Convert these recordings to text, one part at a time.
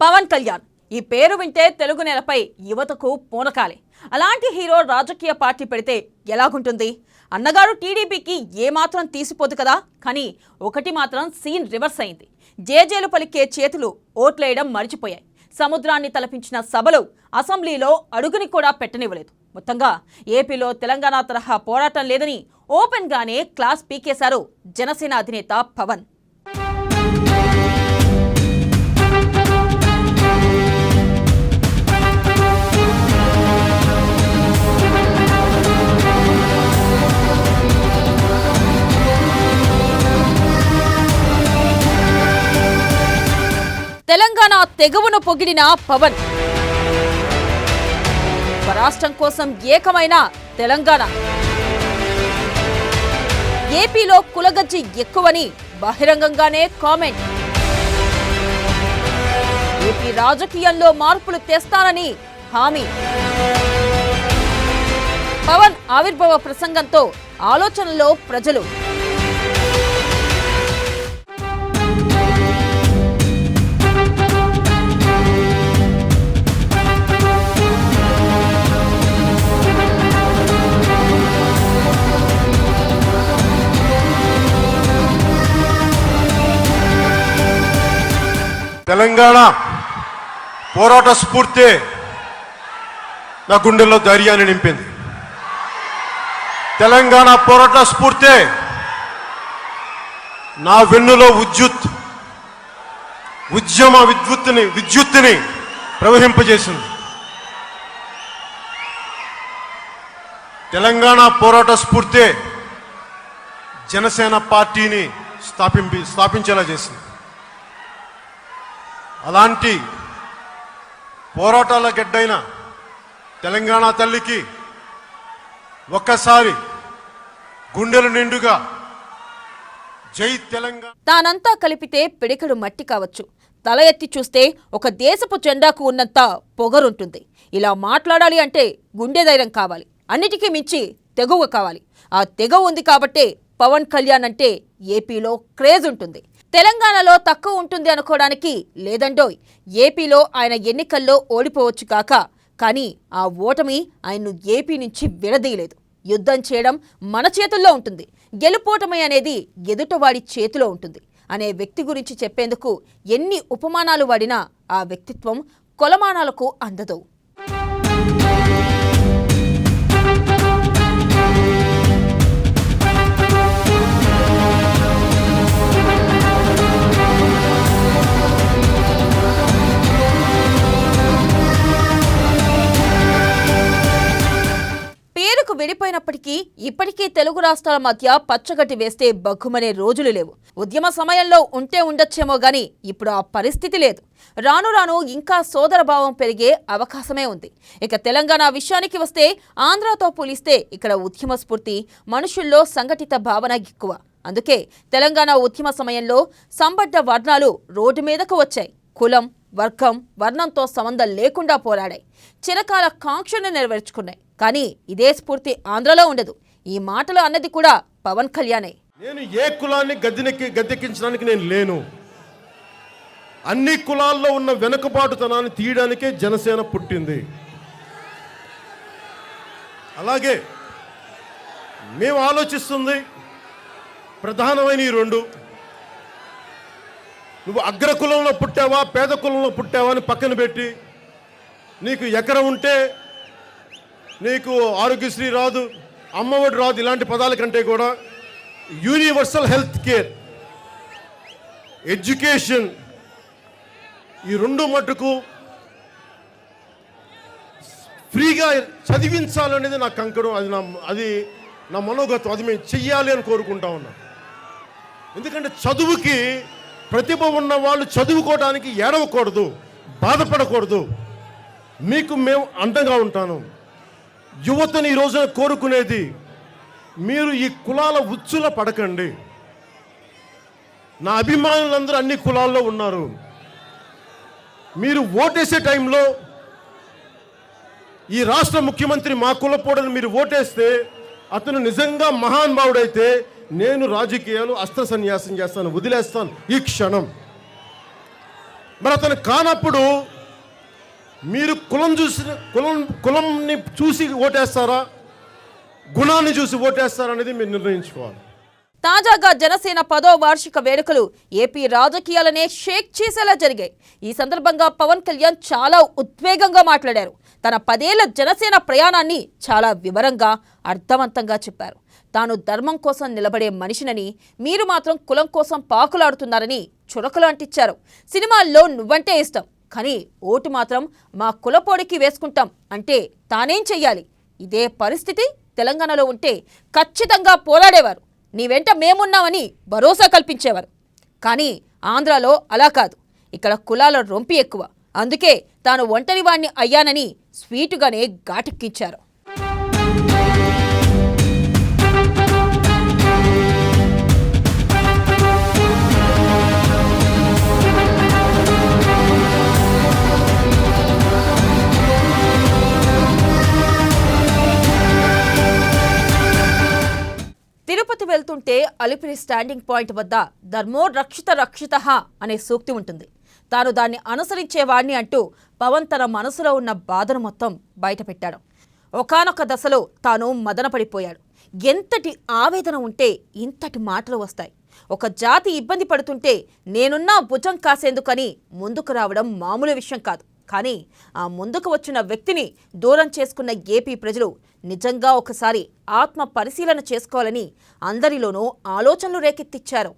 పవన్ కళ్యాణ్ ఈ పేరు వింటే తెలుగు నేలపై యువతకు పూనకాలే. అలాంటి హీరో రాజకీయ పార్టీ పెడితే ఎలాగుంటుంది? అన్నగారు టీడీపీకి ఏమాత్రం తీసిపోదు కదా. కానీ ఒకటి మాత్రం సీన్ రివర్స్ అయింది. జేజేలు పలికే చేతులు ఓట్లేయడం మర్చిపోయాయి. సముద్రాన్ని తలపించిన సభలో అసెంబ్లీలో అడుగుని కూడా పెట్టనివ్వలేదు. మొత్తంగా ఏపీలో తెలంగాణ తరహా పోరాటం లేదని ఓపెన్ గానే క్లాస్ పీకేశారు జనసేన అధినేత పవన్. తెలంగాణ తెగువను పొగిడిన పవన్, రాష్ట్రం కోసం ఏకమైన తెలంగాణ, ఏపీలో కులగజ్జి ఎక్కువని బహిరంగంగానే కామెంట్, ఏపీ రాజకీయంలో మార్పులు తెస్తానని హామీ. పవన్ ఆవిర్భావ ప్రసంగంతో ఆలోచనలో ప్రజలు. తెలంగాణ పోరాట స్ఫూర్తి నా గుండెల్లో ధైర్యాన్ని నింపింది. తెలంగాణ పోరాట స్ఫూర్తి నా వెన్నులో ఉద్యమ విద్యుత్తుని ప్రవహింపజేసింది. తెలంగాణ పోరాట స్ఫూర్తి జనసేన పార్టీని స్థాపించేలా చేసింది. అలాంటి పోరాటాల గడ్డైన తెలంగాణ తల్లికి ఒక్కసారి గుండెలు నిండుగా జై తెలంగాణ. తానంతా కలిపితే పిడికడు మట్టి కావచ్చు, తల ఎత్తి చూస్తే ఒక దేశపు జెండాకు ఉన్నంత పొగరుంటుంది. ఇలా మాట్లాడాలి అంటే గుండె ధైర్యం కావాలి, అన్నిటికీ మించి తెగువ కావాలి. ఆ తెగువ ఉంది కాబట్టే పవన్ కళ్యాణ్ అంటే ఏపీలో క్రేజ్ ఉంటుంది. తెలంగాణలో తక్కువ ఉంటుంది అనుకోవడానికి లేదండోయ్. ఏపీలో ఆయన ఎన్నికల్లో ఓడిపోవచ్చు కాక, కానీ ఆ ఓటమి ఆయన్ను ఏపీ నుంచి విడదీయలేదు. యుద్ధం చేయడం మన చేతుల్లో ఉంటుంది, గెలుపోటమి అనేది ఎదుటవాడి చేతిలో ఉంటుంది అనే వ్యక్తి గురించి చెప్పేందుకు ఎన్ని ఉపమానాలు వాడినా ఆ వ్యక్తిత్వం కొలమానాలకు అందదు. విడిపోయినప్పటికీ ఇప్పటికీ తెలుగు రాష్ట్రాల మధ్య పచ్చగడ్డి వేస్తే బగ్గుమనే రోజులు లేవు. ఉద్యమ సమయంలో ఉంటే ఉండొచ్చేమో గాని ఇప్పుడు ఆ పరిస్థితి లేదు. రాను రాను ఇంకా సోదర భావం పెరిగే అవకాశమే ఉంది. ఇక తెలంగాణ విషయానికి వస్తే ఆంధ్రతో పోలిస్తే ఇక్కడ ఉద్యమ స్ఫూర్తి, మనుషుల్లో సంఘటిత భావన ఎక్కువ. అందుకే తెలంగాణ ఉద్యమ సమయంలో సంబడ్డ వర్ణాలు రోడ్డు మీదకు వచ్చాయి. కులం, వర్గం, వర్ణంతో సంబంధం లేకుండా పోరాడాయి. చిరకాల కాంక్షను నెరవేర్చుకున్నాయి. కానీ ఇదే స్ఫూర్తి ఆంధ్రలో ఉండదు. ఈ మాటలు అన్నది కూడా పవన్ కళ్యాణే. నేను ఏ కులాన్ని గద్దెక్కించడానికి నేను లేను. అన్ని కులాల్లో ఉన్న వెనుకబాటుతనాన్ని తీయడానికే జనసేన పుట్టింది. అలాగే మేము ఆలోచిస్తుంది ప్రధానమైన ఈ రెండు. నువ్వు అగ్ర కులంలో పుట్టావా, పేద కులంలో పుట్టావా అని పక్కన పెట్టి, నీకు ఎకరం ఉంటే నీకు ఆరోగ్యశ్రీ రాదు, అమ్మఒడి రాదు, ఇలాంటి పదాల కంటే కూడా యూనివర్సల్ హెల్త్ కేర్, ఎడ్యుకేషన్, ఈ రెండు మట్టుకు ఫ్రీగా చదివించాలనేది నా కంకణం. అది నా మనోగతం. అది మేము చెయ్యాలి అని కోరుకుంటా ఉన్నాం. ఎందుకంటే చదువుకి ప్రతిభ ఉన్న వాళ్ళు చదువుకోవడానికి ఏడవకూడదు, బాధపడకూడదు. మీకు మేము అండగా ఉంటాను. యువతని ఈ రోజున కోరుకునేది, మీరు ఈ కులాల ఉచ్చుల పడకండి. నా అభిమానులందరూ అన్ని కులాల్లో ఉన్నారు. మీరు ఓటేసే టైంలో ఈ రాష్ట్ర ముఖ్యమంత్రి మా కులపోడని మీరు ఓటేస్తే, అతను నిజంగా మహానుభావుడైతే నేను రాజకీయాలు అస్త్ర సన్యాసం చేస్తాను, వదిలేస్తాను ఈ క్షణం. మరి అతను కానప్పుడు మీరు కులంని చూసి ఓటేస్తారా, గుణాన్ని చూసి ఓటేస్తారా అనేది మీరు నిర్ణయించుకోవాలి. తాజాగా జనసేన 10వ వార్షిక వేడుకలు ఏపీ రాజకీయాలనే షేక్ చేసేలా జరిగాయి. ఈ సందర్భంగా పవన్ కళ్యాణ్ చాలా ఉద్వేగంగా మాట్లాడారు. తన 10 ఏళ్ల జనసేన ప్రయాణాన్ని చాలా వివరంగా, అర్థవంతంగా చెప్పారు. తాను ధర్మం కోసం నిలబడే మనిషినని, మీరు మాత్రం కులం కోసం పాకులాడుతున్నారని చురకలు అంటించారు. సినిమాల్లో నువ్వంటే ఇష్టం, కానీ ఓటు మాత్రం మా కులపోడికి వేసుకుంటాం అంటే తానేం చెయ్యాలి? ఇదే పరిస్థితి తెలంగాణలో ఉంటే ఖచ్చితంగా పోరాడేవారు. నీ వెంట మేమున్నామని భరోసా కల్పించేవారు. కానీ ఆంధ్రాలో అలా కాదు. ఇక్కడ కులాల రొంపి ఎక్కువ. అందుకే తాను ఒంటరివాణ్ణి అయ్యానని స్వీటుగానే ఘాటెక్కించారు. తిరుపతి వెళ్తుంటే అలిపిరి స్టాండింగ్ పాయింట్ వద్ద ధర్మో రక్షిత రక్షితః అనే సూక్తి ఉంటుంది. తాను దాన్ని అనుసరించేవాణ్ణి అంటూ పవన్ తన మనసులో ఉన్న బాధను మొత్తం బయటపెట్టాడు. ఒకానొక దశలో తాను మదనపడిపోయాడు. ఎంతటి ఆవేదన ఉంటే ఇంతటి మాటలు వస్తాయి? ఒక జాతి ఇబ్బంది పడుతుంటే నేనున్నా భుజం కాసేందుకని ముందుకు రావడం మామూలు విషయం కాదు. కానీ ఆ ముందుకు వచ్చిన వ్యక్తిని దూరం చేసుకున్న ఏపీ ప్రజలు నిజంగా ఒకసారి ఆత్మ పరిశీలన చేసుకోవాలని అందరిలోనూ ఆలోచనలు రేకెత్తిచ్చారు.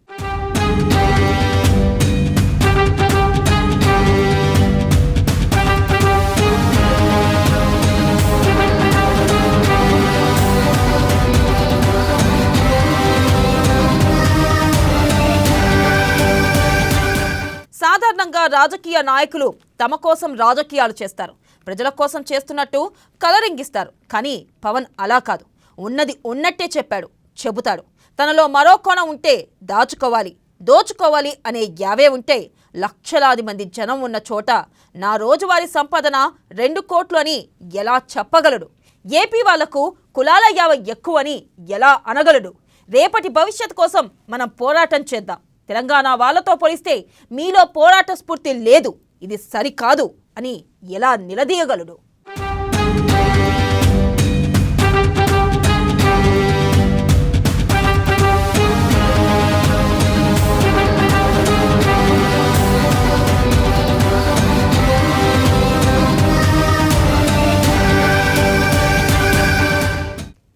సాధారణంగా రాజకీయ నాయకులు తమ కోసం రాజకీయాలు చేస్తారు, ప్రజల కోసం చేస్తున్నట్టు కలరింగిస్తారు. కానీ పవన్ అలా కాదు. ఉన్నది ఉన్నట్టే చెబుతాడు. తనలో మరో కోణం ఉంటే దాచుకోవాలి, దోచుకోవాలి అనే యావే ఉంటే లక్షలాది మంది జనం ఉన్న చోట నా రోజువారీ సంపాదన 2 కోట్లు అని ఎలా చెప్పగలడు? ఏపీ వాళ్లకు కులాల యావ ఎక్కువని ఎలా అనగలడు? రేపటి భవిష్యత్ కోసం మనం పోరాటం చేద్దాం. తెలంగాణ వాళ్ళతో పోలిస్తే మీలో పోరాట స్ఫూర్తి లేదు, ఇది సరికాదు అని ఎలా నిలదీయగలడు?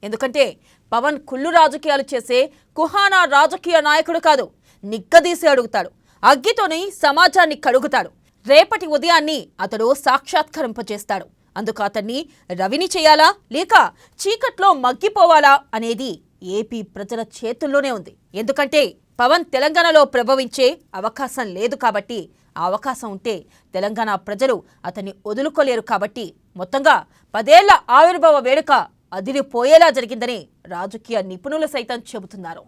ఎందుకంటే పవన్ కుళ్ళు రాజకీయాలు చేసే కుహానా రాజకీయ నాయకుడు కాదు. నిగ్గదీసి అడుగుతాడు. అగ్గితోని సమాజాన్ని కడుగుతాడు. రేపటి ఉదయాన్ని అతడు సాక్షాత్కరింపజేస్తాడు. అందుకు అతన్ని రవిని చేయాలా లేక చీకట్లో మగ్గిపోవాలా అనేది ఏపీ ప్రజల చేతుల్లోనే ఉంది. ఎందుకంటే పవన్ తెలంగాణలో ప్రభవించే అవకాశం లేదు కాబట్టి, ఆ అవకాశం ఉంటే తెలంగాణ ప్రజలు అతన్ని వదులుకోలేరు కాబట్టి మొత్తంగా 10 ఏళ్ల ఆవిర్భావ వేడుక అదిరిపోయేలా జరిగిందని రాజకీయ నిపుణులు సైతం చెబుతున్నారు.